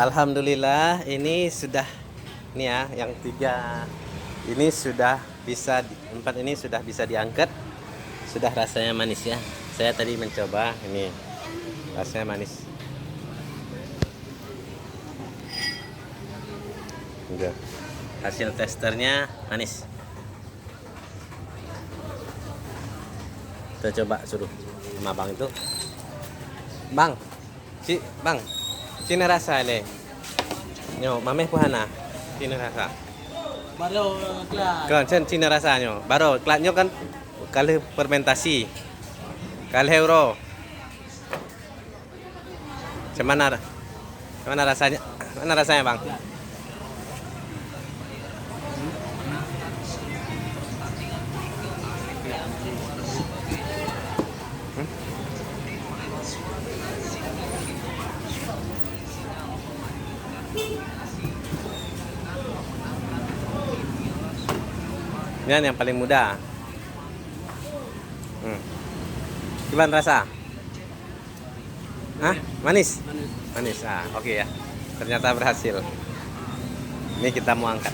Alhamdulillah ini sudah nih ya, yang 3 ini sudah bisa 4 ini sudah bisa diangkat. Sudah rasanya manis ya. Saya tadi mencoba ini. Rasanya manis. Udah. Hasil testernya manis. Kita coba suruh sama bang itu. Bang, bang, cina rasa le. Nyo, mameh kuhana. Cina rasa. Baru kelas. Kan cina rasanya. Baru kelasnya kan kali fermentasi. Kali euro. Cemana rasanya? Mana rasanya, Bang? Ini yang paling mudah. Gimana rasa? Hah? Manis? Manis. Ah, oke ya. Ternyata berhasil. Ini kita mau angkat.